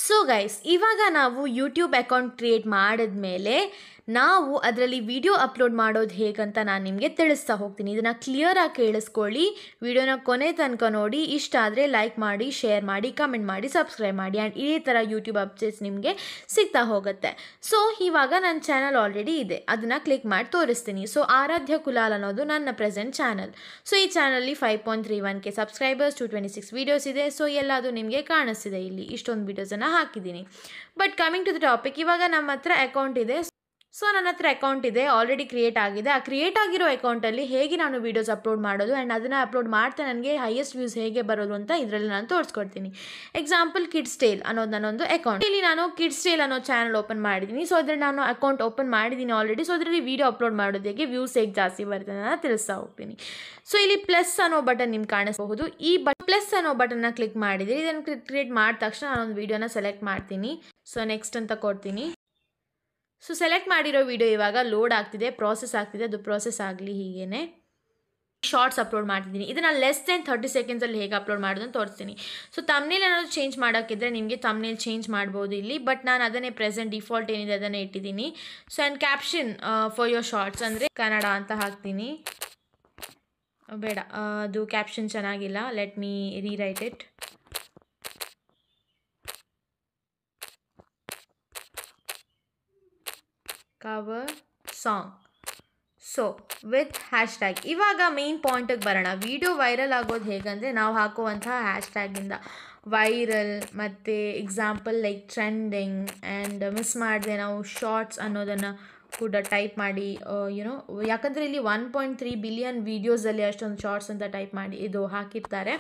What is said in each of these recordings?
So guys, ಇವಾಗ ನಾವು YouTube account create ಮಾಡಿದ್ಮೇಲೆ ನಾವು ಅದರಲ್ಲಿ ವಿಡಿಯೋ ಅಪ್ಲೋಡ್ ಮಾಡೋದು ಹೇಗಂತ ನಾನು ನಿಮಗೆ ತಿಳಿಸ್ತಾ ಹೋಗ್ತೀನಿ. ಇದನ್ನು ಕ್ಲಿಯರಾಗಿ ಕೇಳಿಸ್ಕೊಳ್ಳಿ, ವಿಡಿಯೋನ ಕೊನೆ ತನಕ ನೋಡಿ. ಇಷ್ಟ ಆದರೆ ಲೈಕ್ ಮಾಡಿ, ಶೇರ್ ಮಾಡಿ, ಕಮೆಂಟ್ ಮಾಡಿ, ಸಬ್ಸ್ಕ್ರೈಬ್ ಮಾಡಿ. ಆ್ಯಂಡ್ ಇದೇ ಥರ ಯೂಟ್ಯೂಬ್ ಅಪ್ಡೇಟ್ಸ್ ನಿಮಗೆ ಸಿಗ್ತಾ ಹೋಗುತ್ತೆ. ಸೊ ಇವಾಗ ನನ್ನ ಚಾನಲ್ ಆಲ್ರೆಡಿ ಇದೆ, ಅದನ್ನು ಕ್ಲಿಕ್ ಮಾಡಿ ತೋರಿಸ್ತೀನಿ. ಸೊ ಆರಾಧ್ಯ ಕುಲಾಲ್ ಅನ್ನೋದು ನನ್ನ ಪ್ರೆಸೆಂಟ್ ಚಾನಲ್. ಸೊ ಈ ಚಾನಲ್ಲಿ 5.31K ಸಬ್ಸ್ಕ್ರೈಬರ್ಸ್, 226 ವೀಡಿಯೋಸ್ ಇದೆ. ಸೊ ಎಲ್ಲದು ನಿಮಗೆ ಕಾಣಿಸ್ತಿದೆ ಇಲ್ಲಿ, ಇಷ್ಟೊಂದು ವೀಡಿಯೋಸನ್ನು ಹಾಕಿದ್ದೀನಿ. But coming to the topic, ಇವಾಗ ನಮ್ಮ ಹತ್ರ ಅಕೌಂಟ್ ಇದೆ. ಸೊ ನನ್ನ ಹತ್ರ ಅಕೌಂಟ್ ಇದೆ, ಆಲ್ರೆಡಿ ಕ್ರಿಯೇಟ್ ಆಗಿದೆ. ಆ ಕ್ರಿಯೇಟ್ ಆಗಿರೋ ಅಕೌಂಟಲ್ಲಿ ಹೇಗೆ ನಾನು ವೀಡಿಯೋಸ್ ಅಪ್ಲೋಡ್ ಮಾಡೋದು ಆ್ಯಂಡ್ ಅದನ್ನು ಅಪ್ಲೋಡ್ ಮಾಡ್ತಾ ನನಗೆ ಹೈಯೆಸ್ಟ್ ವ್ಯೂಸ್ ಹೇಗೆ ಬರೋದು ಅಂತ ಇದರಲ್ಲಿ ನಾನು ತೋರಿಸ್ಕೊಡ್ತೀನಿ. ಎಕ್ಸಾಂಪಲ್, ಕಿಡ್ಸ್ ಟೇಲ್ ಅನ್ನೋದು ನನ್ನೊಂದು ಅಕೌಂಟ್. ಇಲ್ಲಿ ನಾನು ಕಿಡ್ಸ್ ಟೇಲ್ ಅನ್ನೋ ಚಾನಲ್ ಓಪನ್ ಮಾಡಿದ್ದೀನಿ. ಸೊ ಅದರಲ್ಲಿ ನಾನು ಅಕೌಂಟ್ ಓಪನ್ ಮಾಡಿದ್ದೀನಿ ಆಲ್ರೆಡಿ. ಸೊ ಅದರಲ್ಲಿ ವೀಡಿಯೋ ಅಪ್ಲೋಡ್ ಮಾಡೋದು ಹೇಗೆ, ವ್ಯೂಸ್ ಹೇಗೆ ಜಾಸ್ತಿ ಬರುತ್ತೆ ನಾನು ತಿಳಿಸ್ತಾ ಹೋಗ್ತೀನಿ. ಸೊ ಇಲ್ಲಿ ಪ್ಲಸ್ ಅನ್ನೋ ಬಟನ್ ನಿಮ್ಗೆ ಕಾಣಿಸಬಹುದು. ಈ ಪ್ಲಸ್ ಅನ್ನೋ ಬಟನ್ನ ಕ್ಲಿಕ್ ಮಾಡಿದರೆ ಇದನ್ನು ಕ್ರಿಯೇಟ್ ಮಾಡಿದ ತಕ್ಷಣ ನಾನೊಂದು ವೀಡಿಯೋನ ಸೆಲೆಕ್ಟ್ ಮಾಡ್ತೀನಿ. ಸೊ ನೆಕ್ಸ್ಟ್ ಅಂತ ಕೊಡ್ತೀನಿ. ಸೊ ಸೆಲೆಕ್ಟ್ ಮಾಡಿರೋ ವಿಡಿಯೋ ಇವಾಗ ಲೋಡ್ ಆಗ್ತಿದೆ, ಪ್ರಾಸೆಸ್ ಆಗ್ತಿದೆ. ಅದು ಪ್ರಾಸೆಸ್ ಆಗಲಿ. ಹೀಗೇ ಶಾರ್ಟ್ಸ್ ಅಪ್ಲೋಡ್ ಮಾಡ್ತಿದ್ದೀನಿ. ಇದನ್ನು ಲೆಸ್ ದೆನ್ 30 ಸೆಕೆಂಡ್ಸಲ್ಲಿ ಹೇಗೆ ಅಪ್ಲೋಡ್ ಮಾಡೋದು ಅಂತ ತೋರಿಸ್ತೀನಿ. ಸೊ ತಮ್ನೇಲ್ ಏನಾದರೂ ಚೇಂಜ್ ಮಾಡೋಕ್ಕಿದ್ರೆ ನಿಮಗೆ ತಮ್ನೇಲ್ ಚೇಂಜ್ ಮಾಡ್ಬೋದು ಇಲ್ಲಿ. ಬಟ್ ನಾನು ಅದನ್ನೇ ಪ್ರೆಸೆಂಟ್ ಡಿಫಾಲ್ಟ್ ಏನಿದೆ ಅದನ್ನೇ ಇಟ್ಟಿದ್ದೀನಿ. So and caption for your shorts ಅಂದರೆ ಕನ್ನಡ ಅಂತ ಹಾಕ್ತೀನಿ. ಬೇಡ, ಅದು ಕ್ಯಾಪ್ಷನ್ ಚೆನ್ನಾಗಿಲ್ಲ. Let me rewrite it. Cover song. So with hashtag. ಇವಾಗ ಮೇನ್ ಪಾಯಿಂಟಿಗೆ ಬರೋಣ. ವಿಡಿಯೋ ವೈರಲ್ ಆಗೋದು ಹೇಗಂದರೆ ನಾವು ಹಾಕುವಂತಹ ಹ್ಯಾಶ್ಟ್ಯಾಗಿಂದ ವೈರಲ್ ಮತ್ತು example like trending and miss ಮಾಡಿದೆ ನಾವು ಶಾರ್ಟ್ಸ್ ಅನ್ನೋದನ್ನು ಕೂಡ ಟೈಪ್ ಮಾಡಿ ಯಾಕಂದರೆ ಇಲ್ಲಿ 1.3 ಬಿಲಿಯನ್ ವೀಡಿಯೋಸಲ್ಲಿ ಅಷ್ಟೊಂದು ಶಾರ್ಟ್ಸ್ ಅಂತ ಟೈಪ್ ಮಾಡಿ ಇದು ಹಾಕಿರ್ತಾರೆ.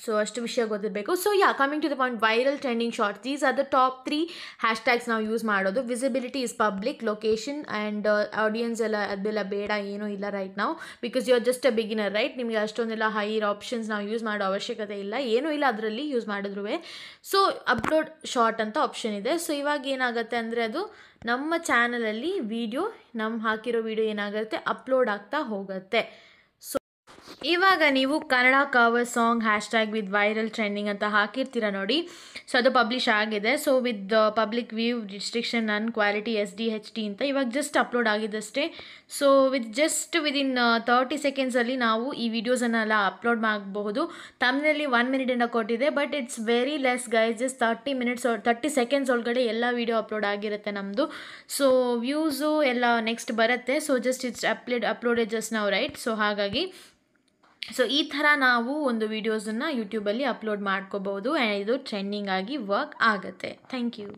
ಸೊ ಅಷ್ಟು ವಿಷಯ ಗೊತ್ತಿರಬೇಕು. So coming to the point, viral, trending, shorts, these are the top 3 hashtags ನಾವು ಯೂಸ್ ಮಾಡೋದು. Visibility is public, location and audience ಅದೆಲ್ಲ ಬೇಡ, ಏನೂ ಇಲ್ಲ ರೈಟ್ ನಾವು, because you are just a beginner right. ನಿಮಗೆ ಅಷ್ಟೊಂದೆಲ್ಲ ಹೈಯರ್ ಆಪ್ಷನ್ಸ್ ನಾವು ಯೂಸ್ ಮಾಡೋ ಅವಶ್ಯಕತೆ ಇಲ್ಲ, ಏನೂ ಇಲ್ಲ ಅದರಲ್ಲಿ ಯೂಸ್ ಮಾಡಿದ್ರು. ಸೊ ಅಪ್ಲೋಡ್ ಶಾರ್ಟ್ ಅಂತ ಆಪ್ಷನ್ ಇದೆ. ಸೊ ಇವಾಗ ಏನಾಗುತ್ತೆ ಅಂದರೆ ಅದು ನಮ್ಮ ಚಾನಲಲ್ಲಿ ವಿಡಿಯೋ, ನಮ್ಮ ಹಾಕಿರೋ ವಿಡಿಯೋ ಏನಾಗುತ್ತೆ ಅಪ್ಲೋಡ್ ಆಗ್ತಾ ಹೋಗುತ್ತೆ. ಇವಾಗ ನೀವು Kannada cover song hashtag with viral trending ಅಂತ ಹಾಕಿರ್ತೀರ ನೋಡಿ. ಸೊ ಅದು ಪಬ್ಲಿಷ್ ಆಗಿದೆ. So with public view restriction ನನ್ ಕ್ವಾಲಿಟಿ SDHD ಅಂತ ಇವಾಗ ಜಸ್ಟ್ ಅಪ್ಲೋಡ್ ಆಗಿದ್ದಷ್ಟೇ. ಸೊ ವಿದಿನ್ 30 ಸೆಕೆಂಡ್ಸಲ್ಲಿ ನಾವು ಈ ವಿಡಿಯೋಸನ್ನೆಲ್ಲ ಅಪ್ಲೋಡ್ ಮಾಡಬಹುದು. ತಮ್ಮನಲ್ಲಿ 1 ಮಿನಿಟಿಂದ ಕೊಟ್ಟಿದೆ, but it's very less guys. Just 30 seconds ಒಳಗಡೆ ಎಲ್ಲ ವಿಡಿಯೋ ಅಪ್ಲೋಡ್ ಆಗಿರುತ್ತೆ ನಮ್ಮದು. ಸೊ ವ್ಯೂಸು ಎಲ್ಲ ನೆಕ್ಸ್ಟ್ ಬರುತ್ತೆ. So just it's uploaded just ನಾವು ರೈಟ್. ಸೊ ಹಾಗಾಗಿ ಈ ಥರ ನಾವು ಒಂದು ವೀಡಿಯೋಸನ್ನು ಯೂಟ್ಯೂಬಲ್ಲಿ ಅಪ್ಲೋಡ್ ಮಾಡ್ಕೋಬೋದು ಆ್ಯಂಡ್ ಇದು ಟ್ರೆಂಡಿಂಗ್ ಆಗಿ ವರ್ಕ್ ಆಗುತ್ತೆ. Thank you.